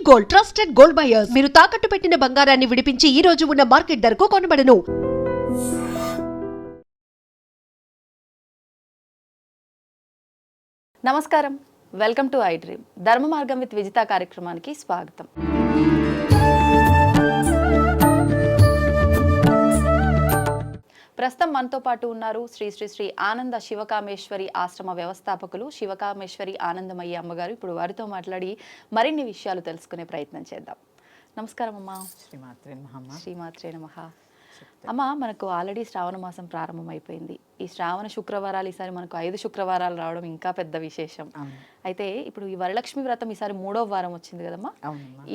Gold, trusted gold buyers. మీరు తాకట్టు పెట్టిన బంగారాన్ని విడిపించి ఈ రోజు ఉన్న మార్కెట్ ధరకు కొనబడను. నమస్కారం, వెల్కమ్ టు ఐ డ్రీమ్. ధర్మ మార్గం విత్ విజిత కార్యక్రమానికి స్వాగతం. ప్రస్తుతం మనతో పాటు ఉన్నారు శ్రీ శ్రీ శ్రీ ఆనంద శివకామేశ్వరి ఆశ్రమ వ్యవస్థాపకులు శివకామేశ్వరి ఆనందమయ్య అమ్మగారు. ఇప్పుడు వారితో మాట్లాడి మరిన్ని విషయాలు తెలుసుకునే ప్రయత్నం చేద్దాం. నమస్కారం అమ్మా. శ్రీమాత్రే నమః. అమ్మ, మనకు ఆల్రెడీ శ్రావణ మాసం ప్రారంభం అయిపోయింది. ఈ శ్రావణ శుక్రవారాలు ఈసారి మనకు 5 శుక్రవారాలు రావడం ఇంకా పెద్ద విశేషం. అయితే ఇప్పుడు ఈ వరలక్ష్మి వ్రతం ఈసారి 3వ వారం వచ్చింది కదమ్మా.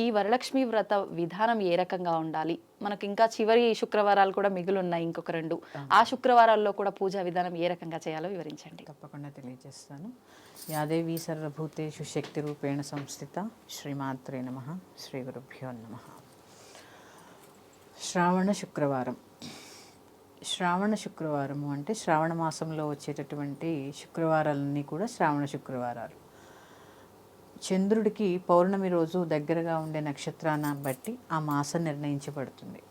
ఈ వరలక్ష్మి వ్రత విధానం ఏ రకంగా ఉండాలి? మనకు ఇంకా చివరి శుక్రవారాలు కూడా మిగులున్నాయి, ఇంకొక 2. ఆ శుక్రవారాల్లో కూడా పూజా విధానం ఏ రకంగా చేయాలో వివరించండి. తప్పకుండా తెలియజేస్తాను. యాదేవీ సర్వభూతేషు శక్తి రూపేణ సంస్థిత. శ్రీమాత్రే నమః. శ్రీ గురుభ్యో నమః. శ్రావణ శుక్రవారం. శ్రావణ శుక్రవారము అంటే శ్రావణ మాసంలో వచ్చేటటువంటి శుక్రవారాలన్నీ కూడా శ్రావణ శుక్రవారాలు. చంద్రుడికి పౌర్ణమి రోజు దగ్గరగా ఉండే నక్షత్రాన్ని బట్టి ఆ మాసం నిర్ణయించబడుతుంది.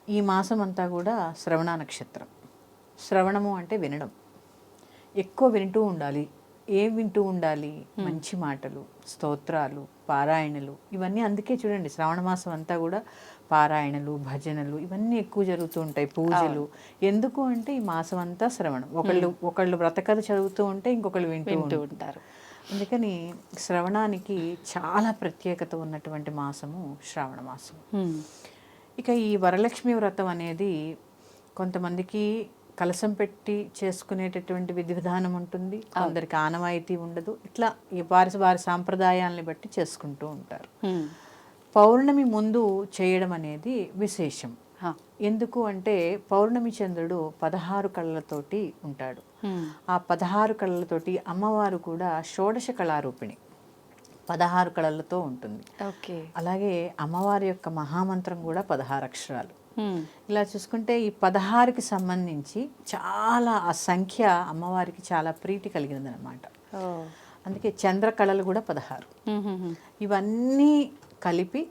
ఈ మాసం అంతా కూడా శ్రవణ నక్షత్రం. శ్రవణము అంటే వినడం, ఎక్కువ వింటూ ఉండాలి. ఏం వింటూ ఉండాలి? మంచి మాటలు, స్తోత్రాలు, పారాయణలు, ఇవన్నీ. అందుకే చూడండి, శ్రావణ మాసం అంతా కూడా పారాయణలు, భజనలు ఇవన్నీ ఎక్కువ జరుగుతూ ఉంటాయి, పూజలు. ఎందుకు అంటే ఈ మాసం అంతా శ్రవణం. ఒకళ్ళు వ్రతకథ చదువుతూ ఉంటే ఇంకొకళ్ళు వింటూ ఉంటారు. అందుకని శ్రవణానికి చాలా ప్రత్యేకత ఉన్నటువంటి మాసము శ్రావణ మాసం. ఇక ఈ వరలక్ష్మి వ్రతం అనేది కొంతమందికి కలశం పెట్టి చేసుకునేటటువంటి విధి విధానం ఉంటుంది, కొందరికి ఆనవాయితీ ఉండదు. ఇట్లా వారి సాంప్రదాయాలని బట్టి చేసుకుంటూ ఉంటారు. పౌర్ణమి ముందు చేయడం అనేది విశేషం. ఎందుకు అంటే పౌర్ణమి చంద్రుడు 16 కళ్ళతోటి ఉంటాడు. ఆ 16 కళ్ళతోటి అమ్మవారు కూడా షోడశ కళారూపిణి, 16 కళలతో ఉంటుంది. అలాగే అమ్మవారి యొక్క మహామంత్రం కూడా 16 అక్షరాలు. ఇలా చూసుకుంటే ఈ 16కి సంబంధించి చాలా, ఆ సంఖ్య అమ్మవారికి చాలా ప్రీతి కలిగినది అనమాట. అందుకే చంద్రకళలు కూడా 16. ఇవన్నీ కలిపి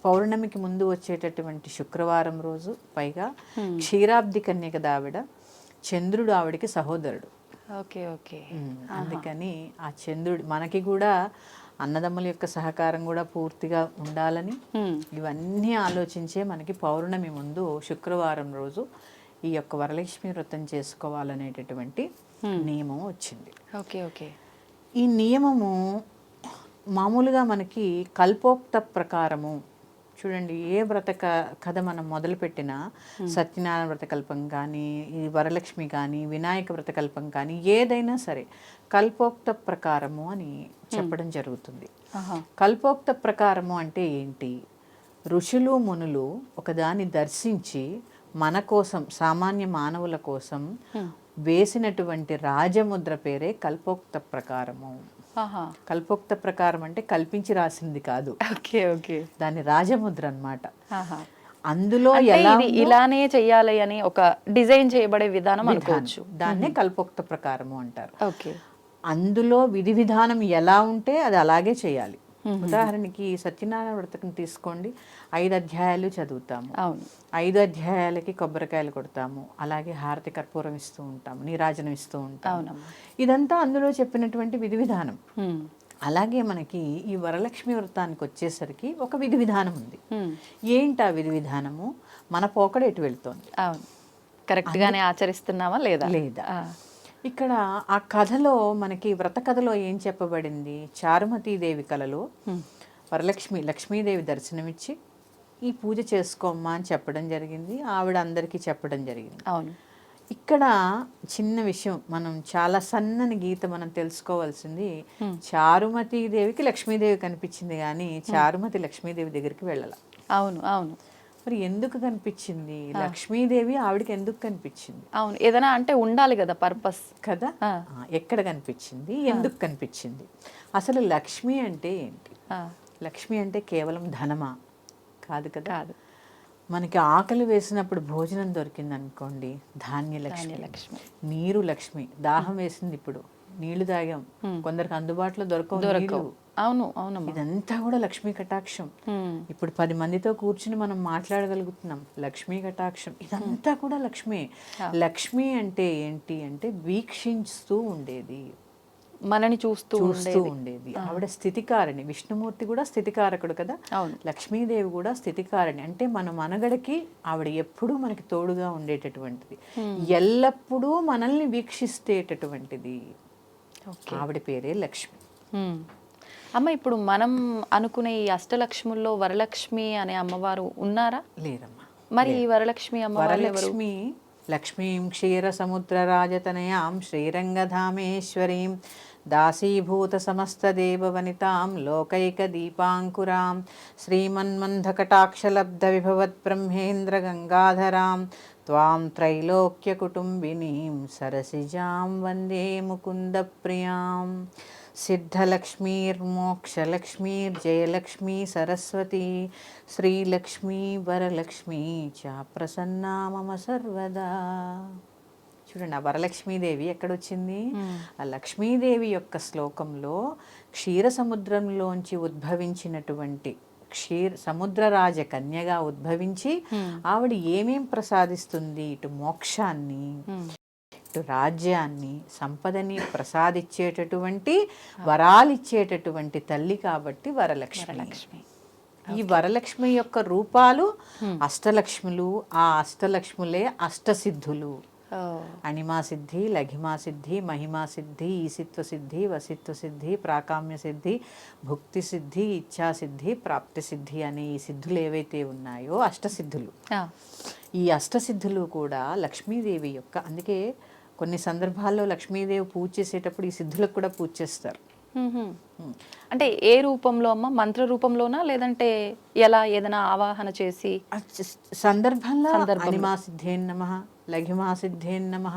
పౌర్ణమికి ముందు వచ్చేటటువంటి శుక్రవారం రోజు, పైగా క్షీరాబ్ది కన్య కదా ఆవిడ, చంద్రుడు ఆవిడికి సహోదరుడు. అందుకని ఆ చంద్రుడు మనకి కూడా అన్నదమ్ముల యొక్క సహకారం కూడా పూర్తిగా ఉండాలని ఇవన్నీ ఆలోచించే మనకి పౌర్ణమి ముందు శుక్రవారం రోజు ఈ యొక్క వరలక్ష్మి వ్రతం చేసుకోవాలనేటటువంటి నియమం వచ్చింది. ఈ నియమము మామూలుగా మనకి కల్పోక్త ప్రకారము, చూడండి, ఏ వ్రత కథ మనం మొదలుపెట్టినా, సత్యనారాయణ వ్రతకల్పం కానీ, ఈ వరలక్ష్మి కానీ, వినాయక వ్రతకల్పం కానీ, ఏదైనా సరే కల్పోక్త ప్రకారము అని చెప్పడం జరుగుతుంది. కల్పోక్త ప్రకారము అంటే ఏంటి? ఋషులు మునులు ఒకదాన్ని దర్శించి మన కోసం, సామాన్య మానవుల కోసం వేసినటువంటి రాజముద్ర పేరే కల్పోక్త ప్రకారము. కల్పోక్త ప్రకారం అంటే కల్పించి రాసింది కాదు, దాని రాజముద్ర అన్నమాట. అందులో ఇలానే చెయ్యాలి అని ఒక డిజైన్ చేయబడే విధానం అనుకోవచ్చు. దాన్నే కల్పోక్త ప్రకారము అంటారు. అందులో విధి విధానం ఎలా ఉంటే అది అలాగే చేయాలి. ఉదాహరణకి సత్యనారాయణ వ్రతం తీసుకోండి, 5 అధ్యాయాలు చదువుతాము, 5 అధ్యాయాలకి కొబ్బరికాయలు కొడతాము, అలాగే హారతి కర్పూరం ఇస్తూ ఉంటాము, నీరాజనం ఇస్తూ ఉంటాము. ఇదంతా అందులో చెప్పినటువంటి విధి విధానం. అలాగే మనకి ఈ వరలక్ష్మి వ్రతానికి వచ్చేసరికి ఒక విధి విధానం ఉంది. ఏంటి ఆ విధి విధానము? మన పోకడ ఎటు వెళ్తోంది, కరెక్ట్ గానే ఆచరిస్తున్నామా లేదా? ఇక్కడ ఆ కథలో మనకి వ్రత కథలో ఏం చెప్పబడింది? చారుమతీదేవి కళలో లక్ష్మీదేవి దర్శనమిచ్చి ఈ పూజ చేసుకోమ్మా అని చెప్పడం జరిగింది. ఆవిడ అందరికీ చెప్పడం జరిగింది. ఇక్కడ చిన్న విషయం, మనం చాలా సన్నని గీత మనం తెలుసుకోవాల్సింది. చారుమతీదేవికి లక్ష్మీదేవి కనిపించింది కానీ చారుమతి లక్ష్మీదేవి దగ్గరికి వెళ్ళాల. మరి ఎందుకు కనిపించింది? లక్ష్మీదేవి ఆవిడకి ఎందుకు కనిపించింది? ఏదైనా అంటే ఉండాలి కదా, పర్పస్ కదా. ఎక్కడ కనిపించింది, ఎందుకు కనిపించింది? అసలు లక్ష్మి అంటే ఏంటి? లక్ష్మి అంటే కేవలం ధనమా? కాదు కదా. మనకి ఆకలి వేసినప్పుడు భోజనం దొరికింది అనుకోండి, ధాన్యలక్ష్మి. నీరు లక్ష్మి. దాహం వేసింది, ఇప్పుడు నీళ్లు తాగాం, కొందరికి అందుబాటులో దొరకవు, అవును అవునమ్మా. ఇదంతా కూడా లక్ష్మీ కటాక్షం. ఇప్పుడు 10 మందితో కూర్చుని మనం మాట్లాడగలుగుతున్నాం, లక్ష్మీ కటాక్షం. ఇదంతా కూడా లక్ష్మి. లక్ష్మి అంటే ఏంటి అంటే వీక్షిస్తూ ఉండేది, మనని చూస్తూ ఉండేది. ఆవిడ స్థితికారిణి. విష్ణుమూర్తి కూడా స్థితికారకుడు కదా, అవును. లక్ష్మీదేవి కూడా స్థితికారిణి. అంటే మన మనగడకి ఆవిడ ఎప్పుడూ మనకి తోడుగా ఉండేటటువంటిది, ఎల్లప్పుడూ మనల్ని వీక్షిస్తేటటువంటిది. ఆవిడ పేరే లక్ష్మి. అమ్మ, ఇప్పుడు మనం అనుకునే ఈ అష్టలక్ష్ముల్లో వరలక్ష్మి అనే అమ్మవారు ఉన్నారా? లేరమ్మా. మరి ఈ వరలక్ష్మి అమ్మవారు ఎవరు? వరలక్ష్మి లక్ష్మీం క్షీర సముద్ర రాజతనయాం శ్రీరంగధామేశ్వరీం దాసీభూత సమస్త దేవవనితాం లోకైక దీపాంకురాం శ్రీమన్మంధకటాక్షలబ్ధ విభవత్ బ్రహ్మేంద్ర గంగాధరాం త్వాం త్రైలోక్య కుటుంబినీం సరసిజాం వందే ముకుంద ప్రియాం. సిద్ధలక్ష్మీర్మోక్షలక్ష్మీర్జయలక్ష్మీ సరస్వతి శ్రీలక్ష్మీ వరలక్ష్మీ చ ప్రసన్నా మమ సర్వదా. చూడండి, ఆ వరలక్ష్మీదేవి ఎక్కడొచ్చింది? ఆ లక్ష్మీదేవి యొక్క శ్లోకంలో క్షీర సముద్రంలోంచి ఉద్భవించినటువంటి సముద్రరాజ కన్యగా ఉద్భవించి ఆవిడ ఏమేం ప్రసాదిస్తుంది? ఇటు మోక్షాన్ని, రాజ్యాన్ని, సంపదని ప్రసాదించేటటువంటి, వరాలిచ్చేటటువంటి తల్లి కాబట్టి వరలక్ష్మి. ఈ వరలక్ష్మి యొక్క రూపాలు అష్టలక్ష్ములు. ఆ అష్టలక్ష్ములే అష్టసిద్ధులు. అణిమా సిద్ధి, లఘిమా సిద్ధి, మహిమా సిద్ధి, ఈసిత్వ సిద్ధి, వసిత్వ సిద్ధి, ప్రాకామ్య సిద్ధి, భుక్తి సిద్ధి, ఇచ్ఛా సిద్ధి, ప్రాప్తి సిద్ధి అనే ఈ సిద్ధులు ఏవైతే ఉన్నాయో అష్టసిద్ధులు. ఈ అష్టసిద్ధులు కూడా లక్ష్మీదేవి యొక్క, అందుకే కొన్ని సందర్భాల్లో లక్ష్మీదేవి పూజ చేసేటప్పుడు ఈ సిద్ధులకు కూడా పూజ చేస్తారు. అంటే ఏ రూపంలో అమ్మ? మంత్ర రూపంలోనా, లేదంటే ఎలా ఏదైనా ఆవాహన చేసి సందర్భంలో అణిమా సిద్ధేన్ నమః, లఘిమా సిద్ధేన్ నమః,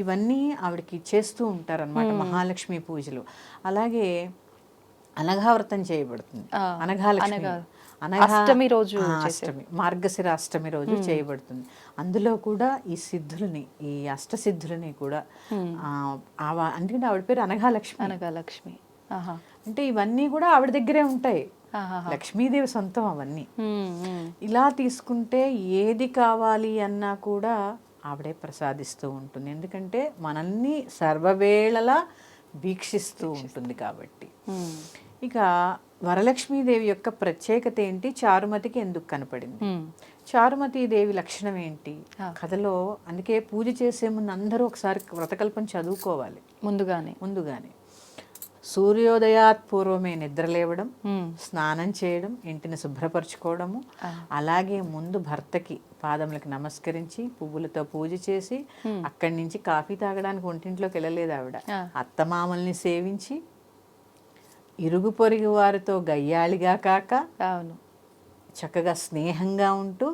ఇవన్నీ ఆవిడకి చేస్తూ ఉంటారన్నమాట మహాలక్ష్మి పూజలు. అలాగే అనఘావ్రతం చేయబడుతుంది. అనఘాలక్ష్మి అష్టమి రోజు, అష్టమి మార్గశిర అష్టమి రోజు చేయబడుతుంది. అందులో కూడా ఈ సిద్ధులని, ఈ అష్టసిద్ధులని కూడా అందుకని ఆవిడ పేరు అనఘాలక్ష్మి. అంటే ఇవన్నీ కూడా ఆవిడ దగ్గరే ఉంటాయి, లక్ష్మీదేవి సొంతం అవన్నీ. ఇలా తీసుకుంటే ఏది కావాలి అన్నా కూడా ఆవిడే ప్రసాదిస్తూ ఉంటుంది. ఎందుకంటే మనల్ని సర్వవేళలా వీక్షిస్తూ ఉంటుంది కాబట్టి. ఇక వరలక్ష్మీదేవి యొక్క ప్రత్యేకత ఏంటి? చారుమతికి ఎందుకు కనపడింది? చారుమతీదేవి లక్షణం ఏంటి కథలో? అందుకే పూజ చేసే ముందు అందరూ ఒకసారి వ్రతకల్పం చదువుకోవాలి ముందుగానే. సూర్యోదయాత్ పూర్వమే నిద్రలేవడం, స్నానం చేయడం, ఇంటిని శుభ్రపరచుకోవడము, అలాగే ముందు భర్తకి పాదములకు నమస్కరించి పువ్వులతో పూజ చేసి అక్కడి నుంచి కాఫీ తాగడానికి ఒంటింట్లోకి వెళ్ళలేదు ఆవిడ. అత్తమామల్ని సేవించి ఇరుగు పొరుగు వారితో గయ్యాళిగా కాక చక్కగా స్నేహంగా ఉంటూ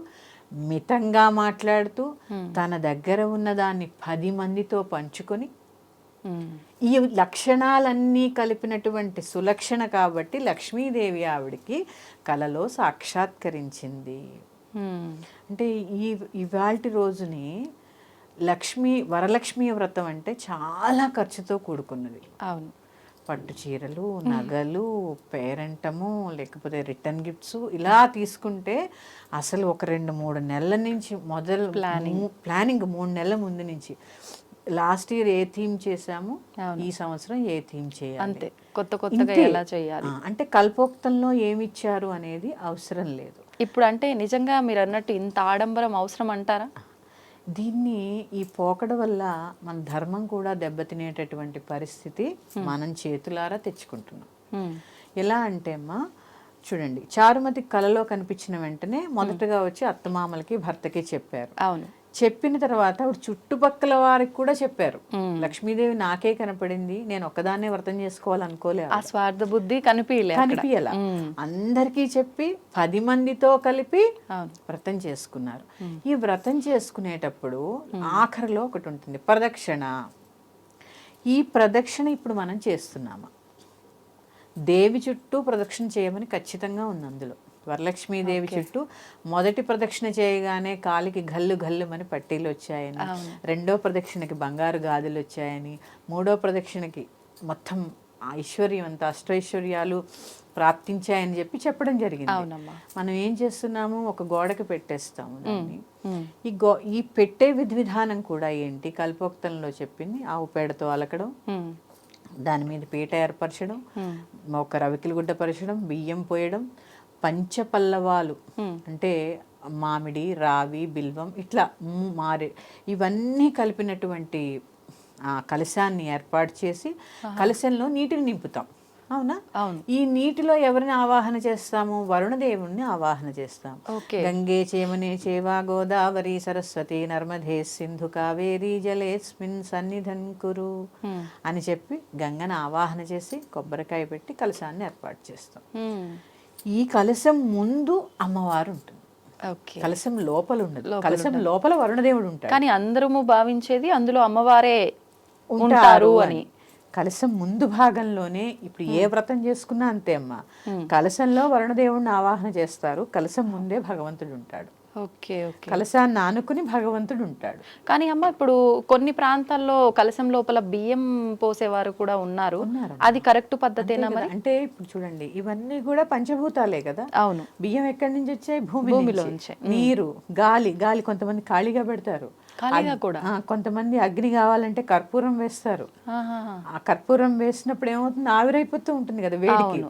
మితంగా మాట్లాడుతూ తన దగ్గర ఉన్న దాన్ని 10 మందితో పంచుకొని, ఈ లక్షణాలన్నీ కలిపినటువంటి సులక్షణ కాబట్టి లక్ష్మీదేవి ఆవిడికి కలలో సాక్షాత్కరించింది. అంటే ఇవాల్టి రోజుని వరలక్ష్మి వ్రతం అంటే చాలా ఖర్చుతో కూడుకున్నది. అవును, పట్టు చీరలు, నగలు, పేరెంటము, లేకపోతే రిటర్న్ గిఫ్ట్స్, ఇలా తీసుకుంటే అసలు ఒక 2-3 నెలల నుంచి మొదలు ప్లానింగ్ 3 నెలల ముందు నుంచి. లాస్ట్ ఇయర్ ఏ థీమ్ చేసాము, ఈ సంవత్సరం ఏ థీమ్ చేయాలి, అంతే. కొత్తగా ఎలా చేయాలి అంటే కల్పోక్తంలో ఏమిచ్చారు అనేది అవసరం లేదు ఇప్పుడు. అంటే నిజంగా మీరు అన్నట్టు ఇంత ఆడంబరం అవసరం అంటారా? దీన్ని ఈ పోకడ వల్ల మన ధర్మం కూడా దెబ్బతినేటటువంటి పరిస్థితి మనం చేతులారా తెచ్చుకుంటున్నాం. ఎలా అంటే అమ్మా చూడండి, చారుమతి కలలో కనిపించిన వెంటనే మొదటగా వచ్చి అత్తమామలకి భర్తకి చెప్పారు. అవును, చెప్పిన తర్వాత ఆవిడ చుట్టుపక్కల వారికి కూడా చెప్పారు, లక్ష్మీదేవి నాకే కనపడింది, నేను ఒక్కదాన్నే వ్రతం చేసుకోవాలనుకోలేదు. ఆ స్వార్థ బుద్ధి కనిపించలా. అందరికీ చెప్పి 10 మందితో కలిపి వ్రతం చేసుకున్నారు. ఈ వ్రతం చేసుకునేటప్పుడు ఆఖరిలో ఒకటి ఉంటుంది, ప్రదక్షిణ. ఈ ప్రదక్షిణ ఇప్పుడు మనం చేస్తున్నామా? దేవి చుట్టూ ప్రదక్షిణ చేయమని ఖచ్చితంగా ఉంది అందులో. వరలక్ష్మీదేవి చుట్టూ మొదటి ప్రదక్షిణ చేయగానే కాలికి గల్లుమని పట్టీలు వచ్చాయని, రెండో ప్రదక్షిణకి బంగారు గాజులు వచ్చాయని, మూడో ప్రదక్షిణకి మొత్తం ఐశ్వర్యం అంత అష్టైశ్వర్యాలు ప్రాప్తించాయని చెప్పి చెప్పడం జరిగింది. అవునమ్మా. మనం ఏం చేస్తున్నాము, ఒక గోడకి పెట్టేస్తాము దాన్ని. ఈ పెట్టే విధి విధానం కూడా ఏంటి, కల్పోక్తంలో చెప్పింది ఆవు పేడతో అలకడం, దాని మీద పీట ఏర్పరచడం, ఒక రవికిల గుడ్డ పరచడం, బియ్యం పోయడం, పంచపల్లవాలు అంటే మామిడి, రావి, బిల్వం ఇట్లా మారే ఇవన్నీ కలిపినటువంటి కలశాన్ని ఏర్పాటు చేసి కలశంలో నీటిని నింపుతాం. అవునా? అవును. ఈ నీటిలో ఎవరిని ఆవాహన చేస్తాము, వరుణదేవుణ్ణి ఆవాహన చేస్తాం. గంగే చేమనే చేవా గోదావరి సరస్వతి నర్మదే సింధు కావేరీ జలేస్మిన్ సన్నిధన్ కురు అని చెప్పి గంగను ఆవాహన చేసి కొబ్బరికాయ పెట్టి కలశాన్ని ఏర్పాటు చేస్తాం. ఈ కలశం ముందు అమ్మవారు ఉంటుంది, కలశం లోపల ఉండదు. కలశం లోపల వరుణదేవుడు ఉంటాడు. కానీ అందరము భావించేది అందులో అమ్మవారే ఉంటారు అని. కలశం ముందు భాగంలోనే ఇప్పుడు ఏ వ్రతం చేసుకున్నా అంతే అమ్మా, కలశంలో వరుణదేవుడిని ఆవాహన చేస్తారు, కలశం ముందే భగవంతుడు ఉంటాడు. Okay okay. కలశాన్ని ఆనుకుని భగవంతుడు ఉంటాడు. కానీ అమ్మ ఇప్పుడు కొన్ని ప్రాంతాల్లో కలశం లోపల బియ్యం పోసేవారు కూడా ఉన్నారు. అది కరెక్ట్ పద్ధతేనా మరి? అంటే ఇప్పుడు చూడండి, ఇవన్నీ కూడా పంచభూతాలే కదా. అవును. బియ్యం ఎక్కడి నుంచి వచ్చాయి, భూమిలోంచి. నీరు, గాలి, గాలి కొంతమంది ఖాళీగా పెడతారు, కూడా కొంతమంది అగ్ని కావాలంటే కర్పూరం వేస్తారు. ఆ కర్పూరం వేసినప్పుడు ఏమవుతుంది, ఆవిరైపోతూ ఉంటుంది కదా వేడికి.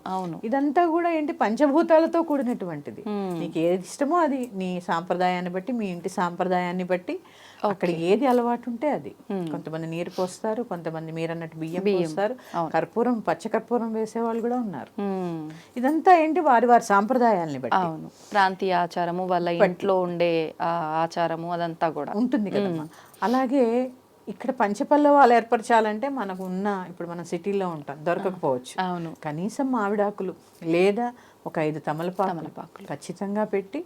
ఇదంతా కూడా ఏంటి, పంచభూతాలతో కూడినటువంటిది. నీకు ఏది ఇష్టమో అది, నీ సాంప్రదాయాన్ని బట్టి, మీ ఇంటి సాంప్రదాయాన్ని బట్టి అక్కడ ఏది అలవాటు ఉంటే అది. కొంతమంది నీరు పోస్తారు, కొంతమంది మీరన్నట్టు బియ్యం పోస్తారు, కర్పూరం, పచ్చ కర్పూరం వేసే వాళ్ళు కూడా ఉన్నారు. ఇదంతా ఏంటి, వారి వారి సాంప్రదాయాల్ని బట్టి. అవును, ప్రాంతీయ ఆచారము, వాళ్ళ ఇంట్లో ఉండే ఆచారము అదంతా కూడా ఉంటుంది కదమ్మా. అలాగే ఇక్కడ పంచపల్లవాలు ఏర్పరచాలంటే మనకు ఉన్న, ఇప్పుడు మనం సిటీలో ఉంటాం, దొరకకపోవచ్చు. అవును. కనీసం మామిడాకులు లేదా ఒక 5 తమలపాకులు ఖచ్చితంగా పెట్టి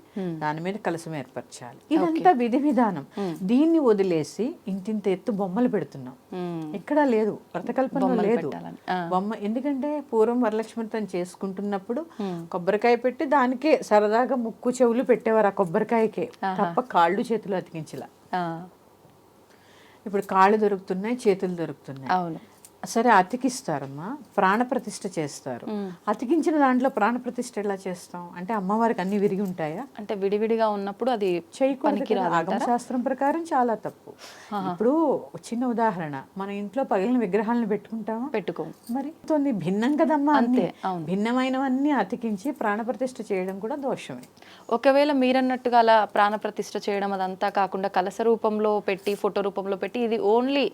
దాని మీద కలసం ఏర్పరచాలి. ఇదంతా విధి విధానం. దీన్ని వదిలేసి ఇంతింత ఎత్తు బొమ్మలు పెడుతున్నాం, ఎక్కడా లేదు, వ్రతకల్పనలో లేదు బొమ్మ. ఎందుకంటే పూర్వం వరలక్ష్మితం చేసుకుంటున్నప్పుడు కొబ్బరికాయ పెట్టి దానికే సరదాగా ముక్కు చెవులు పెట్టేవారు, ఆ కొబ్బరికాయకే తప్ప కాళ్ళు చేతులు అతికించలా. ఇప్పుడు కాళ్ళు దొరుకుతున్నాయి, చేతులు దొరుకుతున్నాయి. అవును. సరే అతికిస్తారమ్మా, ప్రాణప్రతిష్ఠ చేస్తారు. అతికించిన దాంట్లో ప్రాణప్రతిష్ఠ ఎలా చేస్తాం అంటే, అమ్మవారికి అన్ని విరిగి ఉంటాయా అంటే, విడివిడిగా ఉన్నప్పుడు అది చేయకూడదు. ఆగమశాస్త్రం ప్రకారం చాలా తప్పు. ఇప్పుడు చిన్న ఉదాహరణ, మన ఇంట్లో పగిలిన విగ్రహాలను పెట్టుకుంటామా? మరి కొన్ని భిన్నం కదమ్మా, అంతే. భిన్నమైనవన్నీ అతికించి ప్రాణప్రతిష్ఠ చేయడం కూడా దోషమే. ఒకవేళ మీరన్నట్టుగా అలా ప్రాణప్రతిష్ఠ చేయడం అదంతా కాకుండా కలశ రూపంలో పెట్టి, ఫోటో రూపంలో పెట్టి, ఇది ఓన్లీ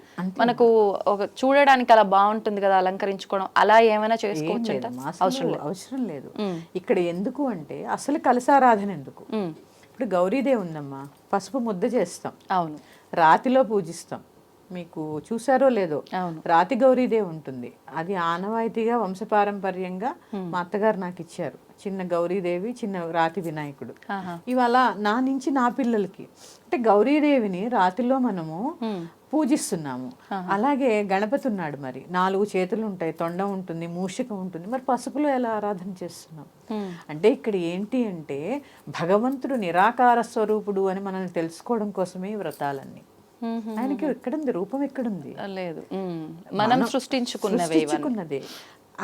మనకు ఒక చూడడానికి అలా బాగుంటుంది కదా అలంకరించుకోవడం, అలా ఏమైనా చేసుకోవచ్చు? అవసరం లేదు. ఇక్కడ ఎందుకు అంటే, అసలు కలశారాధన ఎందుకు? ఇప్పుడు గౌరీదేవి ఉందమ్మా, పసుపు ముద్ద చేస్తాం. అవును. రాతిలో పూజిస్తాం. మీకు చూసారో లేదో, రాతి గౌరీదేవి ఉంటుంది. అది ఆనవాయితీగా వంశపారంపర్యంగా మా అత్తగారు నాకు ఇచ్చారు. చిన్న గౌరీదేవి, చిన్న రాతి వినాయకుడు. ఇవాళ నా నుంచి నా పిల్లలకి అంటే గౌరీదేవిని రాతిలో మనము పూజిస్తున్నాము. అలాగే గణపతి ఉన్నాడు, మరి 4 చేతులు ఉంటాయి, తొండం ఉంటుంది, మూషికం ఉంటుంది. మరి పసుపులో ఎలా ఆరాధన చేస్తున్నాం అంటే, ఇక్కడ ఏంటి అంటే భగవంతుడు నిరాకార స్వరూపుడు అని మనల్ని తెలుసుకోవడం కోసమే ఈ వ్రతాలన్నీ. ఆయనకి ఎక్కడుంది రూపం, ఎక్కడుంది? లేదు, మనం సృష్టించుకున్నదే.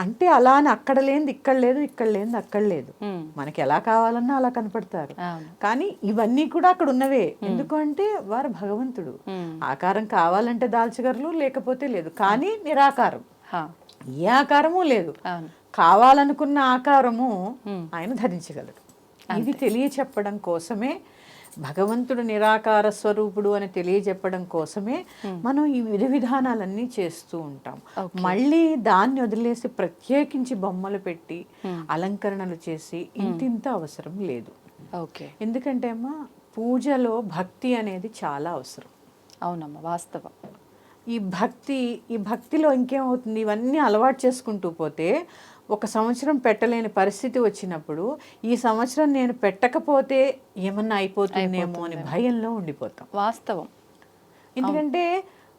అంటే అలా అని అక్కడ లేనిది ఇక్కడ లేదు, ఇక్కడ లేనిది అక్కడ లేదు. మనకి ఎలా కావాలన్నా అలా కనపడతారు. కానీ ఇవన్నీ కూడా అక్కడ ఉన్నవే. ఎందుకు అంటే వారు భగవంతుడు. ఆకారం కావాలంటే దాల్చగలరు, లేకపోతే లేదు. కానీ నిరాకారం, ఏ ఆకారము లేదు. కావాలనుకున్న ఆకారము ఆయన ధరించగలరు. ఇది తెలియచెప్పడం కోసమే, భగవంతుడు నిరాకార స్వరూపుడు అని తెలియజెప్పడం కోసమే మనం ఈ విధి విధానాలన్నీ చేస్తూ ఉంటాం. మళ్ళీ దాన్ని వదిలేసి ప్రత్యేకించి బొమ్మలు పెట్టి అలంకరణలు చేసి ఇంతింత అవసరం లేదు. ఎందుకంటే అమ్మా, పూజలో భక్తి అనేది చాలా అవసరం. అవునమ్మా, వాస్తవం. ఈ భక్తిలో ఇంకేమవుతుంది, ఇవన్నీ అలవాటు చేసుకుంటూ పోతే ఒక సంవత్సరం పెట్టలేని పరిస్థితి వచ్చినప్పుడు, ఈ సంవత్సరం నేను పెట్టకపోతే ఏమన్నా అయిపోతుందేమో అని భయంలో ఉండిపోతాం. వాస్తవం. ఎందుకంటే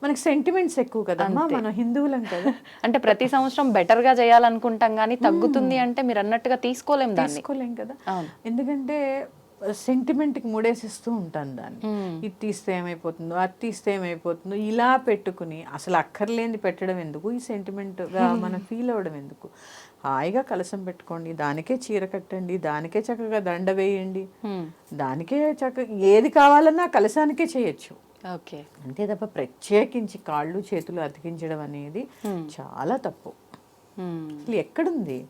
మనకి సెంటిమెంట్స్ ఎక్కువ కదమ్మా, మనం హిందువులం కదా. అంటే ప్రతి సంవత్సరం బెటర్ గా చేయాలనుకుంటాం, కానీ తగ్గుతుంది అంటే మీరు అన్నట్టుగా తీసుకోలేం కదా. ఎందుకంటే సెంటిమెంట్కి ముడేసిస్తూ ఉంటాను దాన్ని. ఇది తీస్తే ఏమైపోతుందో, అది తీస్తే ఏమైపోతుందో, ఇలా పెట్టుకుని అసలు అక్కర్లేనిది పెట్టడం ఎందుకు, ఈ సెంటిమెంట్గా మనం ఫీల్ అవ్వడం ఎందుకు. హాయిగా కలసం పెట్టుకోండి, దానికే చీర కట్టండి, దానికే చక్కగా దండ వేయండి, దానికే చక్కగా ఏది కావాలన్నా కలసానికే చేయొచ్చు. ఓకే. అంతే తప్ప ప్రత్యేకించి కాళ్ళు చేతులు అతికించడం అనేది చాలా తప్పు. అసలు ఎక్కడుంది,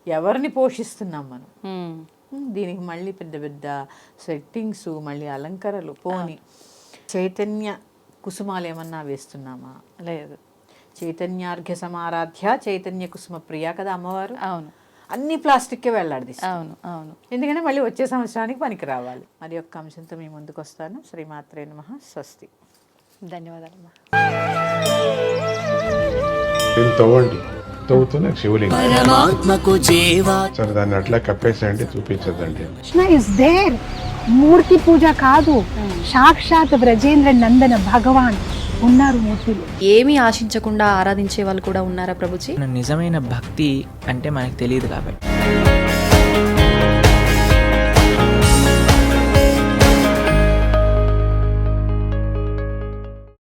ఎవరిని పోషిస్తున్నాం మనం? దీనికి మళ్ళీ పెద్ద పెద్ద సెట్టింగ్స్, మళ్ళీ అలంకరణలు పోని. చైతన్య కుసుమాలు ఏమన్నా వేస్తున్నామా? లేదు. చైతన్యార్ఘ్య సమారాధ్య చైతన్య కుసుమ ప్రియ కదా అమ్మవారు. అవును. అన్ని ప్లాస్టిక్కే వెళ్ళాడి. అవును. అవును. ఎందుకంటే మళ్ళీ వచ్చే సంవత్సరానికి పనికి రావాలి. మరి యొక్క అంశంతో మీ ముందుకు వస్తాను. శ్రీమాత్రే నమః. స్వస్తి. ధన్యవాదాలమ్మా. దీన్ని తవ్వండి, తవ్వుతూనే శివలింగం. సరే దాన్ని అట్లా కప్పేసేయండి, చూపించదండి. Krishna is there. మూర్తి పూజ కాదు, సాక్షాత్ బ్రజేంద్ర నందన భగవాన్ ఉన్నారు మూర్తిలో. ఏమీ ఆశించకుండా ఆరాధించే వాళ్ళు కూడా ఉన్నారా ప్రభుజీ? నిజమైన భక్తి అంటే మనకు తెలియదు కాబట్టి